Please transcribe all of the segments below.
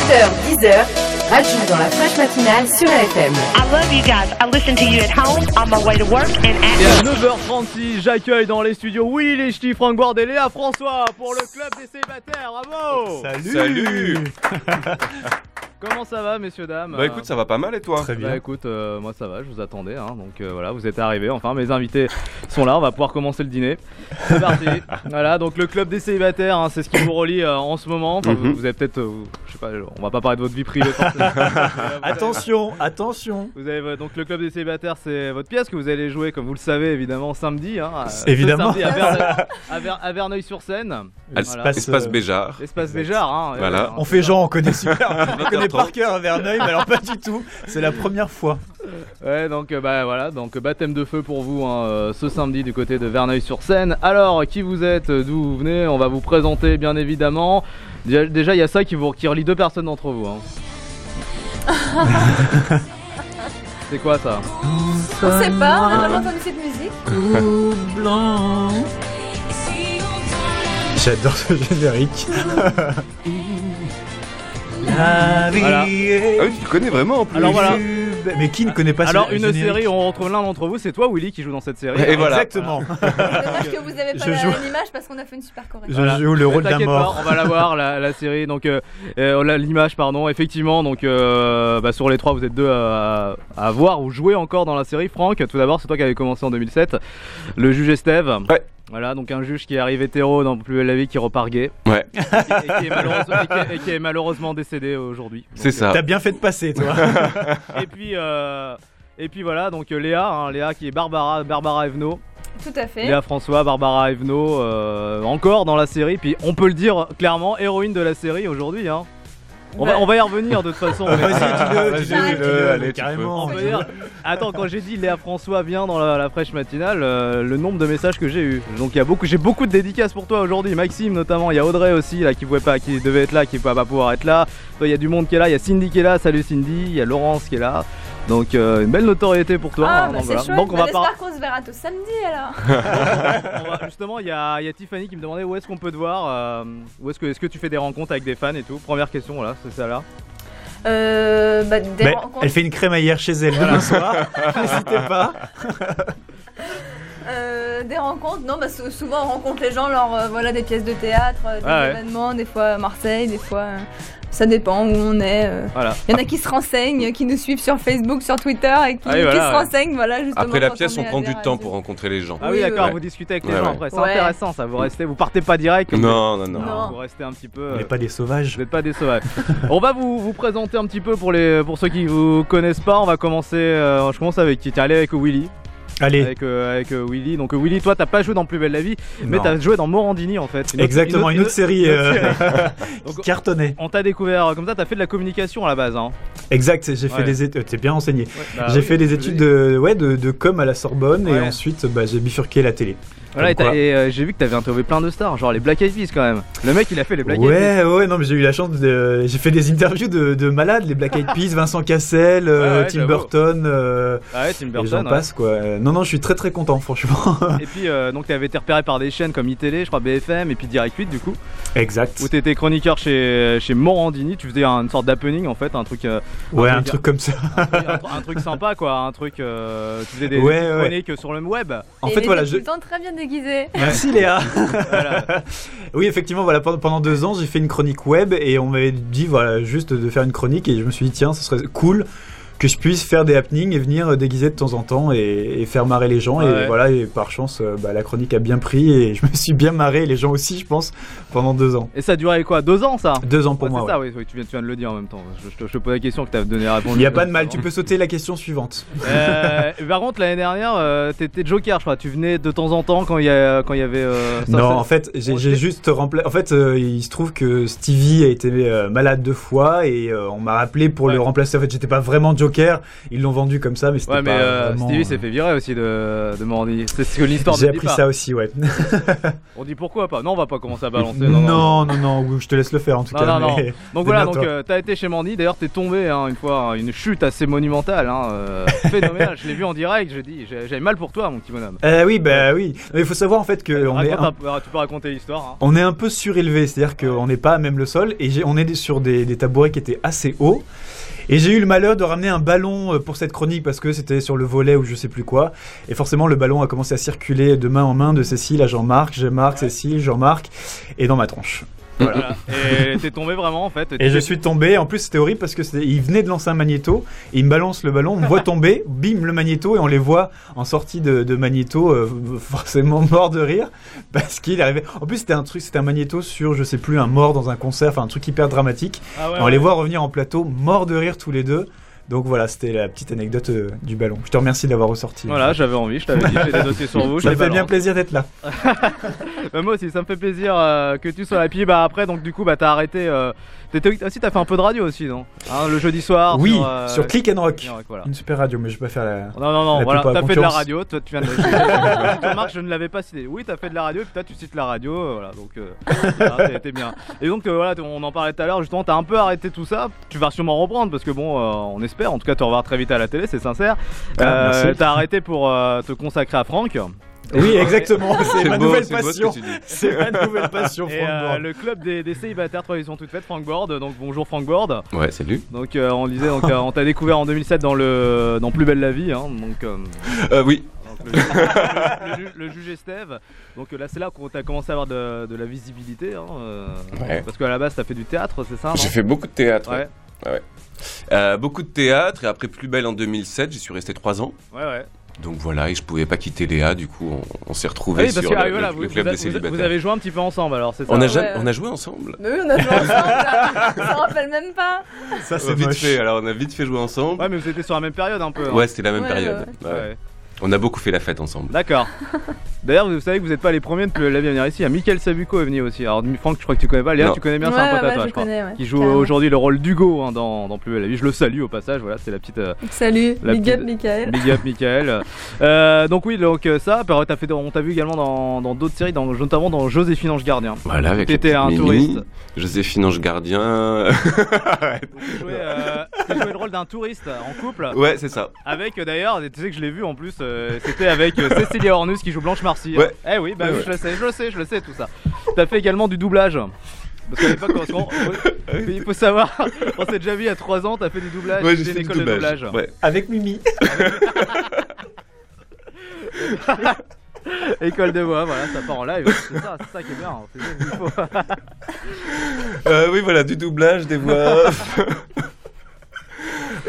7h, 10h, Raju dans la fraîche matinale sur LFM. I love you guys. I listen to you at home, on my way to work and at Et à 9h36, j'accueille dans les studios Willy Lechty, Franck Board et Léa François pour le club des célibataires. Bravo! Salut. Comment ça va, messieurs, dames? Bah écoute, ça va pas mal et toi? Très bien. Bah écoute, moi ça va, je vous attendais, hein, donc voilà, vous êtes arrivés, enfin mes invités sont là, on va pouvoir commencer le dîner. C'est parti. Voilà, donc le club des célibataires, hein, c'est ce qui vous relie en ce moment. Enfin, vous avez peut-être, je sais pas, on va pas parler de votre vie privée. Attention. Vous avez donc le club des célibataires, c'est votre pièce que vous allez jouer, comme vous le savez évidemment, samedi. Hein, Évidemment. Samedi à Verneuil-sur-Seine. Espace Béjart. Espace Béjart. Hein, Voilà. On fait genre, on connaît super. On connaît par cœur à Verneuil, mais alors pas du tout. C'est la première fois. Ouais, donc bah voilà, donc baptême de feu pour vous hein, ce samedi du côté de Verneuil-sur-Seine. Alors, qui vous êtes, d'où vous venez? On va vous présenter bien évidemment. Déjà, il y a ça qui relie deux personnes d'entre vous. Hein. C'est quoi ça? On sait pas, on a jamais entendu cette musique. Tout blanc. J'adore ce générique. La vie Voilà. Ah oui, tu le connais vraiment en plus. Alors voilà. Mais qui ne connaît pas Alors ce une générique? série où on retrouve l'un d'entre vous, c'est toi Willy qui joue dans cette série. Et voilà. Exactement. Dommage que vous avez pas Je joue. l'image parce qu'on a fait une super correction. Je Voilà. joue le rôle d'un T'inquiète mort. pas, on va la voir la série, donc l'image pardon, effectivement, donc sur les trois vous êtes deux à voir ou jouer encore dans la série. Franck, tout d'abord c'est toi qui avais commencé en 2007, le juge Estève. Ouais. Voilà, donc un juge qui arrive hétéro dans Plus belle la vie qui repart gay Ouais, et qui est malheureusement décédé aujourd'hui. c'est ça. T'as bien fait de passer, toi. Et puis voilà, donc Léa qui est Barbara Evenot. Tout à fait. Léa François, Barbara Evenot, encore dans la série, puis on peut le dire clairement, héroïne de la série aujourd'hui. Hein. On va y revenir de toute façon. Vas-y, dis-le, allez, tu carrément. On peut dire- Attends, quand j'ai dit Léa François vient dans la fraîche matinale, le nombre de messages que j'ai eu. Donc j'ai beaucoup de dédicaces pour toi aujourd'hui. Maxime notamment, il y a Audrey aussi là qui devait être là, qui ne va pas pouvoir être là. Toi, il y a du monde qui est là, il y a Cindy qui est là, salut Cindy, il y a Laurence qui est là. Donc une belle notoriété pour toi. Ah, hein, bah donc, c'est voilà. chouette. Donc on va J'espère qu'on se verra tous samedi alors. justement, il y a Tiffany qui me demandait où est-ce qu'on peut te voir, où est-ce que tu fais des rencontres avec des fans et tout. Première question, voilà, c'est ça là. Des rencontres. Elle fait une crémaillère chez elle demain soir. N'hésitez pas. Des rencontres, non, bah souvent on rencontre les gens lors voilà, des pièces de théâtre, des Ah ouais. événements, des fois à Marseille, des fois ça dépend où on est. Voilà. Il y en a qui se renseignent, qui nous suivent sur Facebook, sur Twitter et qui Ah oui, voilà, se ouais. renseignent, voilà justement. Après la quand pièce, on on est à prend des du temps radios. pour rencontrer les gens. Ah oui, Oui, d'accord, ouais. vous discutez avec les Ouais, gens ouais. après, c'est Ouais. intéressant ça, vous partez pas direct. Non. Vous restez un petit peu. On n'est pas des sauvages. Vous n'êtes pas des sauvages. On va vous présenter un petit peu pour ceux qui vous connaissent pas. On va commencer. Je commence avec qui? Tiens, allez avec Willy. Allez. Avec Willy. Donc Willy, toi t'as pas joué dans Plus belle la vie, mais Non. t'as joué dans Morandini en fait. Exactement, une autre série Donc, cartonnée. on t'a découvert comme ça, t'as fait de la communication à la base. Hein. Exact, j'ai fait Ouais. des études. T'es bien renseigné. Bah J'ai oui, fait des je études vous de com à la Sorbonne et Ouais. ensuite j'ai bifurqué la télé. Voilà, Comme quoi. et j'ai vu que t'avais interviewé plein de stars, genre les Black Eyed Peas quand même. Le mec il a fait les Black Eyed Peas. Ouais, non, mais j'ai eu la chance j'ai fait des interviews de malades, les Black Eyed Peas, Vincent Cassel, Ouais, Tim j'avoue. Burton, Ah ouais, Tim et Burton. j'en ouais. passe quoi. Non, je suis très très content, franchement. Et puis donc t'avais été repéré par des chaînes comme iTélé, je crois BFM et puis Direct 8 du coup. Exact. Où t'étais chroniqueur chez Morandini, tu faisais une sorte d'happening en fait, un truc. Ouais, un truc comme ça. un truc sympa quoi, un truc. Tu faisais des Ouais, petites ouais. chroniques sur le web. En Et fait, il voilà, était tout le temps très bien déguisé. Merci Léa. Voilà. Oui, effectivement, voilà, pendant 2 ans, j'ai fait une chronique web et on m'avait dit, voilà, juste de faire une chronique et je me suis dit, tiens, ce serait cool que je puisse faire des happenings et venir déguiser de temps en temps et faire marrer les gens. Ouais. Et voilà, et par chance, la chronique a bien pris et je me suis bien marré, et les gens aussi, je pense, pendant 2 ans. Et ça a duré quoi, 2 ans ça? 2 ans pour Ouais, moi. c'est ça, Ouais. oui, tu viens de le dire en même temps. Je te pose la question que tu as donné la réponse. Il n'y a pas de mal, tu peux sauter la question suivante. Par contre, l'année dernière, t'étais Joker, je crois. Tu venais de temps en temps quand il y avait. Non, en fait, j'ai juste remplacé. En fait, il se trouve que Stevie a été malade 2 fois et on m'a appelé pour Ouais. le remplacer. En fait, j'étais pas vraiment Joker, ils l'ont vendu comme ça, mais c'était pas vraiment... Stevie s'est fait virer aussi de Mordi. C'est ce que l'histoire J'ai ne dit appris pas. ça aussi, ouais. On dit pourquoi pas. Non, on va pas commencer à balancer. Non, je te laisse le faire en tout cas. Non. Mais... Donc voilà, t'as été chez Mordi. D'ailleurs, t'es tombé une fois, une chute assez monumentale, phénoménale. Je l'ai vu en direct. J'ai dit, j'avais mal pour toi, mon petit bonhomme. Oui. Mais il faut savoir en fait que tu peux raconter l'histoire. On est un peu surélevé, c'est-à-dire qu'on n'est pas à même le sol et on est sur des tabourets qui étaient assez hauts. Et j'ai eu le malheur de ramener un ballon pour cette chronique parce que c'était sur le volet ou je sais plus quoi. Et forcément, le ballon a commencé à circuler de main en main de Cécile à Jean-Marc, Cécile, Jean-Marc et dans ma tronche. Voilà. Et t'es tombé vraiment en fait. Et je suis tombé. En plus, c'était horrible parce que il venait de lancer un magnéto. Et il me balance le ballon, on me voit tomber, bim le magnéto et on les voit en sortie de magnéto, forcément mort de rire parce qu'il arrivait. En plus, c'était un magnéto sur je sais plus un mort dans un concert, enfin un truc hyper dramatique. On les voit revenir en plateau, morts de rire tous les deux. Donc voilà, c'était la petite anecdote du ballon. Je te remercie d'avoir ressorti. Voilà, j'avais envie, je t'avais dit, j'ai des dossiers sur vous. Ça me fait bien plaisir d'être là. Moi aussi, ça me fait plaisir que tu sois là. Puis après, donc du coup, t'as arrêté. T'as fait un peu de radio aussi, non le jeudi soir. Oui, sur Click and Rock. Voilà. Une super radio, mais je vais pas faire la. Non, voilà, t'as fait de la radio. Toi, tu viens de. Jean-Marc, je ne l'avais pas cité. Oui, t'as fait de la radio, et puis toi, tu cites la radio. Voilà, donc t'es bien. Et donc, voilà, on en parlait tout à l'heure, justement, t'as un peu arrêté tout ça. Tu vas sûrement reprendre parce que bon, on espère, en tout cas, te revoir très vite à la télé, c'est sincère. T'as arrêté pour te consacrer à Franck. Oui, exactement, c'est ma nouvelle passion. C'est ma nouvelle passion, Franck Board. Le club des célibataires, tradition toute faite, Franck Board. Donc bonjour Franck Board. Ouais, salut. Donc on disait, on t'a découvert en 2007 dans Plus belle la vie. Oui. Le juge Estève. Donc là, c'est là qu'on t'a commencé à avoir de la visibilité. Ouais. Parce qu'à la base, t'as fait du théâtre, c'est ça? J'ai fait beaucoup de théâtre. Ouais. Beaucoup de théâtre et après Plus belle en 2007, j'y suis resté 3 ans. Ouais. Donc voilà, et je pouvais pas quitter Léa, du coup on s'est retrouvés sur le club des célibataires. Vous avez joué un petit peu ensemble alors, c'est ça? On a joué ensemble. Mais oui, on a joué ensemble, ça rappelle même pas. Ça c'est vite moche. fait, alors on a vite fait jouer ensemble. Ouais, mais vous étiez sur la même période un peu. Ouais, c'était la même période. Ouais. On a beaucoup fait la fête ensemble. D'accord. D'ailleurs, vous savez que vous n'êtes pas les premiers de Plus belle la vie à venir ici. Il y a Michael Sabuco est venu aussi. Alors, Franck, je crois que tu connais pas. Léa, tu connais bien, c'est un pote à toi, je crois. Qui joue aujourd'hui le rôle d'Hugo dans Plus belle la vie. Je le salue au passage. Voilà, c'est la petite. Salut, big up Michael. Big up Michael. Donc oui, donc ça. On t'a vu également dans d'autres séries, notamment dans Joséphine Ange Gardien. Voilà, avec t'étais un touriste. Joséphine Ange Gardien. Tu jouais le rôle d'un touriste en couple. Ouais, c'est ça. Avec d'ailleurs, tu sais que je l'ai vu en plus. C'était avec Cécilia Ornus qui joue Blanche Marcy. Ouais. Eh oui, bah oui, je le sais tout ça. T'as fait également du doublage. Parce qu'à l'époque, il faut savoir, on s'est déjà vu il y a 3 ans, t'as fait du doublage. Ouais, j'ai fait une du école de doublage. Ouais. Avec Mimi. École de voix, voilà, ça part en live. C'est ça qui est bien. C'est ça qu'il faut. Oui, voilà, du doublage, des voix.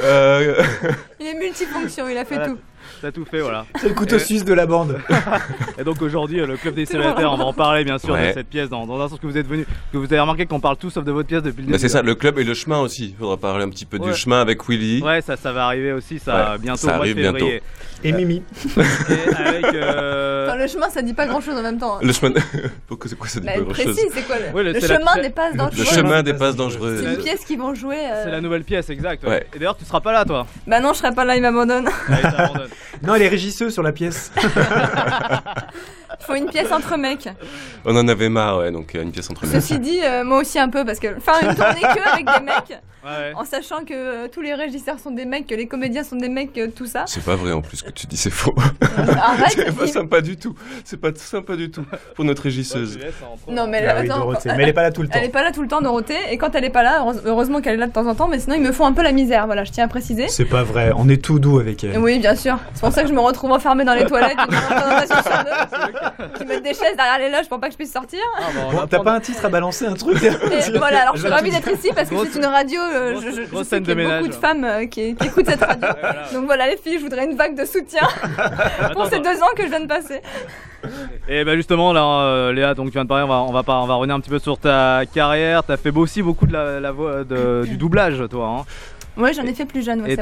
Il est multifonction, il a fait tout. T'as tout fait, voilà. C'est le couteau suisse de la bande. Et donc aujourd'hui, le club des célibataires, on va en parler bien sûr de cette pièce dans un sens que vous êtes venu, que vous avez remarqué qu'on parle tout sauf de votre pièce depuis le début. C'est ça, le club et le chemin aussi. Il faudra parler un petit peu du chemin avec Willy. Ouais, ça va arriver aussi, ça bientôt. Ça arrive bientôt. Et Mimi. Et avec. Enfin, le chemin, ça dit pas grand chose en même temps. Le chemin. Pourquoi c'est quoi ça dit pas grand chose? Précis, c'est quoi le chemin des passes dangereuses. Le chemin des passes dangereuses. C'est une pièce qu'ils vont jouer. C'est la nouvelle pièce, exact. Ouais. Et d'ailleurs, tu seras pas là, toi. Bah non, je serai pas là, il m'abandonne. Ouais, il t'abandonne. Non, elle est régisseuse sur la pièce. Il faut une pièce entre mecs. On en avait marre, ouais, donc une pièce entre mecs. Ceci dit, moi aussi un peu, parce que faire une tournée que avec des mecs, ouais. En sachant que tous les régisseurs sont des mecs, que les comédiens sont des mecs, tout ça. C'est pas vrai en plus, ce que tu dis, c'est faux. Arrête. C'est pas sympa du tout. C'est pas sympa du tout pour notre régisseuse. Non mais Ah oui, attends, Dorothée. Mais elle est pas là tout le temps. elle est pas là tout le temps, Dorothée, et quand elle est pas là, heureusement qu'elle est là de temps en temps, mais sinon ils me font un peu la misère, voilà, je tiens à préciser. C'est pas vrai, on est tout doux avec elle. Oui, bien sûr. C'est pour ça que je me retrouve enfermée dans les toilettes, qui mettent des chaises derrière les loges pour pas que je puisse sortir. Bon, t'as pas un titre à balancer, un truc? Et voilà, alors je suis ravie d'être ici parce que c'est une radio, je sais qu'il y a beaucoup de femmes qui écoutent cette radio. Donc voilà les filles, je voudrais une vague de soutien pour ces 2 ans que je viens de passer. Et bah justement là, Léa, donc tu viens de parler, on va revenir un petit peu sur ta carrière. T'as fait aussi beaucoup de la voix du doublage, toi. Hein. Ouais, j'en ai fait plus jeune. Ouais, et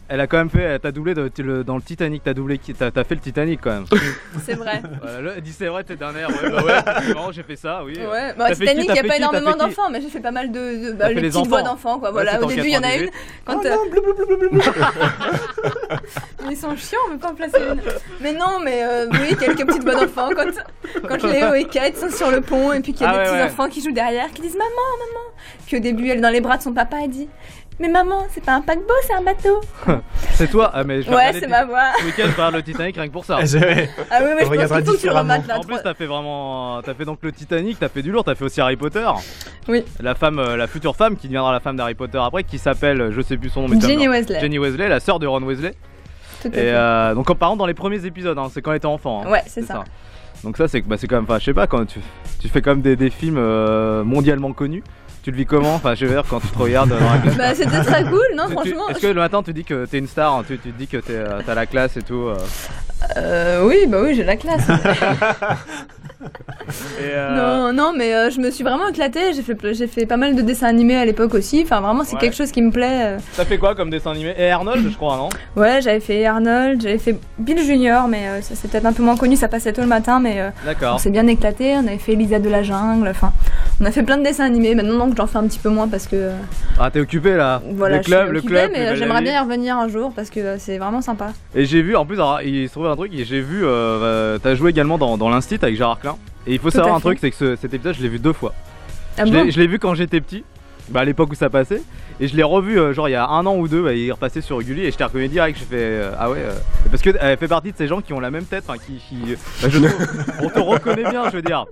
elle a quand même fait, t'as doublé dans le Titanic, t'as fait le Titanic quand même. C'est vrai. Voilà, elle dit c'est vrai, t'es d'un air, ouais, non, j'ai fait ça, oui. Ouais, bah Titanic, il n'y a pas énormément d'enfants, mais j'ai fait pas mal de les petites voix d'enfants, quoi. Voilà, au début, il y en a une. Quand ils sont chiants, on veut pas en placer une. Mais non, mais oui, quelques petites voix d'enfants quand Léo et Kate sont sur le pont et puis qu'il y a des petits enfants qui jouent derrière, qui disent maman. Puis au début, elle est dans les bras de son papa, elle dit. Mais maman, c'est pas un paquebot, c'est un bateau. C'est toi? Ah, mais ouais, c'est ma voix. Ce week-end, je regarde le Titanic rien que pour ça. Ah oui, mais je pense qu'il faut que tu remates là. En plus, t'as fait donc le Titanic, t'as fait du lourd, t'as fait aussi Harry Potter. Oui. La future femme qui deviendra la femme d'Harry Potter après, qui s'appelle, je sais plus son nom, mais Jenny Weasley. Jenny Weasley, la sœur de Ron Weasley. Tout à fait. Donc, par exemple, dans les premiers épisodes, c'est quand elle était enfant. Ouais, c'est ça. Donc, ça, c'est quand même, je sais pas, quand tu fais comme des films mondialement connus. Tu le vis comment? Enfin, je veux dire, quand tu te regardes dans la classe. Bah, c'était très cool, non, franchement. Est-ce que le matin, tu dis que t'es une star, tu te dis que t'as la classe et tout Oui, j'ai la classe. Non, mais je me suis vraiment éclatée. J'ai fait pas mal de dessins animés à l'époque aussi. Enfin, vraiment, c'est quelque chose qui me plaît. T'as fait quoi comme dessin animé? Et Arnold, je crois, non? Ouais, j'avais fait Arnold, j'avais fait Bill Junior, mais ça c'est peut-être un peu moins connu. Ça passait tôt le matin, mais on s'est bien éclaté. On avait fait Elisa de la jungle. Enfin, on a fait plein de dessins animés. Maintenant, donc, j'en fais un petit peu moins parce que. Ah, t'es occupé là? Voilà, le club. Mais j'aimerais bien y revenir un jour parce que c'est vraiment sympa. Et j'ai vu, en plus, alors, il se trouve un truc. Et j'ai vu, t'as joué également dans l'Instit avec Gérard Klein. Et il faut savoir un truc, c'est que cet épisode, je l'ai vu 2 fois. Ah bon? Je l'ai vu quand j'étais petit, à l'époque où ça passait. Et je l'ai revu genre il y a 1 an ou 2, il est repassé sur Gulli et je t'ai reconnu direct. J'ai fait ah ouais, parce qu'elle fait partie de ces gens qui ont la même tête, enfin on te reconnaît bien, je veux dire.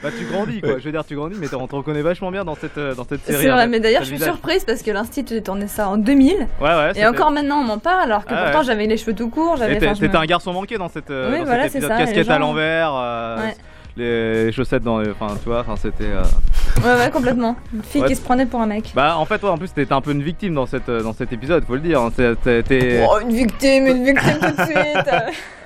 Bah tu grandis quoi, je veux dire tu grandis, mais on te reconnaît vachement bien dans cette série. C'est vrai, mais d'ailleurs je suis surprise parce que l'Institut j'ai tourné ça en 2000. Ouais. Et encore maintenant on m'en parle alors que pourtant j'avais les cheveux tout courts. T'étais un garçon manqué dans cet épisode, casquette à l'envers. Les chaussettes dans les. Enfin, tu vois, c'était. Ouais, complètement. Une fille qui se prenait pour un mec. Bah, en fait, en plus, t'étais un peu une victime dans cet épisode, faut le dire. Une victime tout de suite.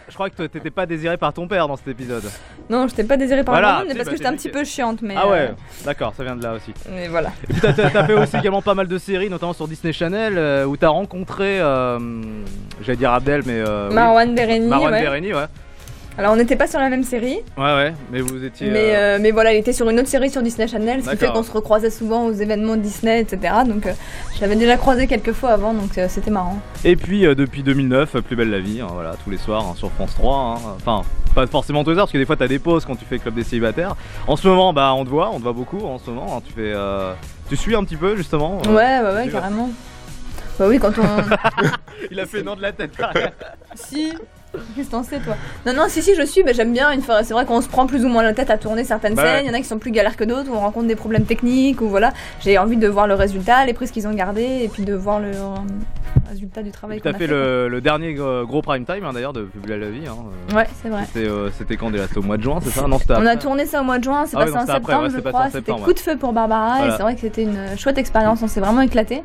Je crois que t'étais pas désirée par ton père dans cet épisode. Non, j'étais pas désirée par mon père, mais parce que j'étais un petit peu chiante. Mais ah ouais, d'accord, ça vient de là aussi. Mais voilà. Et puis t'as fait aussi également pas mal de séries, notamment sur Disney Channel, où t'as rencontré, j'allais dire Abdel, mais. Marwan Bereni. Ouais. Alors on n'était pas sur la même série. Ouais, mais vous étiez. Mais voilà, il était sur une autre série sur Disney Channel, ce qui fait qu'on se recroisait souvent aux événements de Disney, etc. Donc je l'avais déjà croisé quelques fois avant, donc c'était marrant. Et puis depuis 2009, Plus belle la vie, voilà, tous les soirs sur France 3. Enfin, pas forcément tous les heures, parce que des fois t'as des pauses quand tu fais Club des célibataires. En ce moment, on te voit beaucoup en ce moment. Tu suis un petit peu justement. Ouais, carrément. Bah oui, quand on. Il a fait non de la tête. Si. Qu'est-ce que t'en sais toi? Non, si je suis, j'aime bien une fois. C'est vrai qu'on se prend plus ou moins la tête à tourner certaines scènes. Il y en a qui sont plus galères que d'autres, où on rencontre des problèmes techniques, ou voilà. J'ai envie de voir le résultat, les prises qu'ils ont gardées, et puis de voir le résultat du travail qu'on a fait. T'as fait le dernier gros prime time d'ailleurs de Plus belle la vie. Ouais, c'est vrai. C'était quand déjà? C'était au mois de juin, c'est ça? Non, c'était on a tourné ça au mois de juin, c'est passé en septembre, je crois. C'était coup de feu pour Barbara, voilà. Et c'est vrai que c'était une chouette expérience, on s'est vraiment éclaté.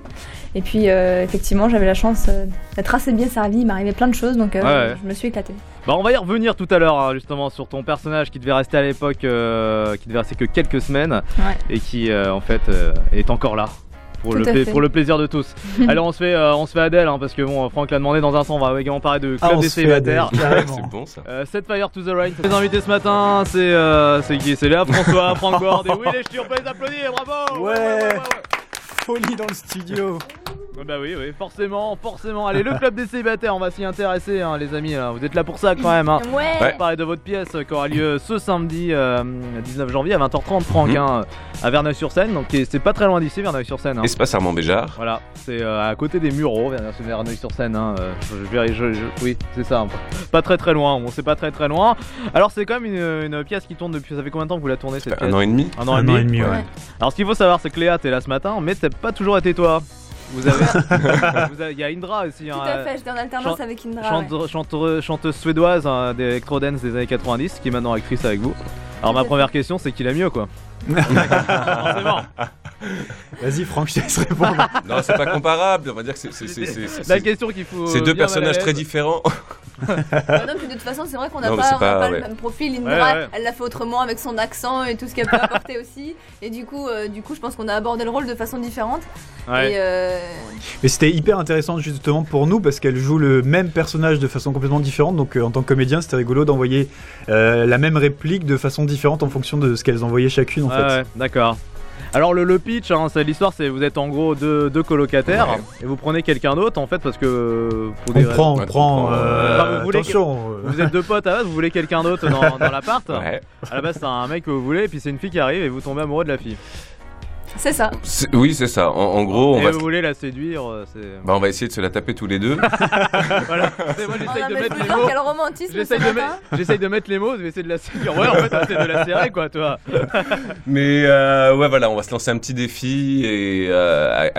Et puis effectivement, j'avais la chance d'être assez bien servie, il m'arrivait plein de choses, donc je me suis éclatée. On va y revenir tout à l'heure justement sur ton personnage qui devait rester à l'époque, qui devait rester que quelques semaines, et qui en fait est encore là. Pour le plaisir de tous. Allez, on se fait Adèle, parce que bon, Franck l'a demandé. Dans un instant, on va également parler de Club des célibataires. C'est bon ça. Set Fire to the Rain. Les invités ce matin, c'est qui? C'est Léa François, Franck Bord et Will Echture. On peut les applaudir, bravo. Ouais. Folie dans le studio. Bah oui, forcément. Allez, le Club des célibataires, on va s'y intéresser, les amis. Vous êtes là pour ça quand même. Ouais. On va parler de votre pièce qui aura lieu ce samedi 19 janvier à 20h30, Franck, à Verneuil-sur-Seine. Donc c'est pas très loin d'ici, Verneuil-sur-Seine. Espace Armand Béjart. Voilà, c'est à côté des Mureaux, Verneuil-sur-Seine. Oui, c'est ça. Pas très loin. Bon, c'est pas très loin. Alors c'est quand même une pièce qui tourne depuis. Ça fait combien de temps que vous la tournez cette pièce? 1 an et demi. 1 an et demi, ouais. Alors ce qu'il faut savoir, c'est que Léa, t'es là ce matin, mais t'as pas toujours été toi. Il y a Indra aussi. Tout à fait, j'étais en alternance avec Indra. Chanteuse suédoise d'électro-dance des années 90, qui est maintenant actrice avec vous. Alors ma première question, c'est qui l'a mieux quoi? Forcément. Vas-y Franck, je te laisse répondre. Non, c'est pas comparable. On va dire que c'est la question qu'il faut. C'est deux personnages très différents. Non, puis de toute façon, c'est vrai qu'on n'a Non, mais pas, c'est pas- le ouais. même profil. Indra, Ouais. elle l'a fait autrement avec son accent et tout ce qu'elle peut apporter aussi. Et du coup, je pense qu'on a abordé le rôle de façon différente. Ouais. Et Mais c'était hyper intéressant justement pour nous parce qu'elle joue le même personnage de façon complètement différente. Donc en tant que comédien, c'était rigolo d'envoyer la même réplique de façon différente en fonction de ce qu'elles envoyaient chacune en fait. Ouais, d'accord. Alors le pitch, hein, c'est l'histoire, c'est vous êtes en gros deux colocataires et vous prenez quelqu'un d'autre en fait parce que pour des raisons- On prend. Enfin, vous voulez attention. vous êtes deux potes à la base, vous voulez quelqu'un d'autre dans l'appart. Ouais. À la base c'est un mec que vous voulez et puis c'est une fille qui arrive et vous tombez amoureux de la fille. c'est ça. Oui, c'est ça. En gros, et vous voulez la séduire, c'est. on va essayer de se la taper tous les deux. Voilà. Moi Oh, j'essaye non, de mais mettre je les veux mots. dire, quel romantisme ce matin. J'essaye de mettre les mots, je vais essayer de la séduire. Ouais, en fait, on essaie de la serrer quoi, toi. Mais ouais, voilà, on va se lancer un petit défi et à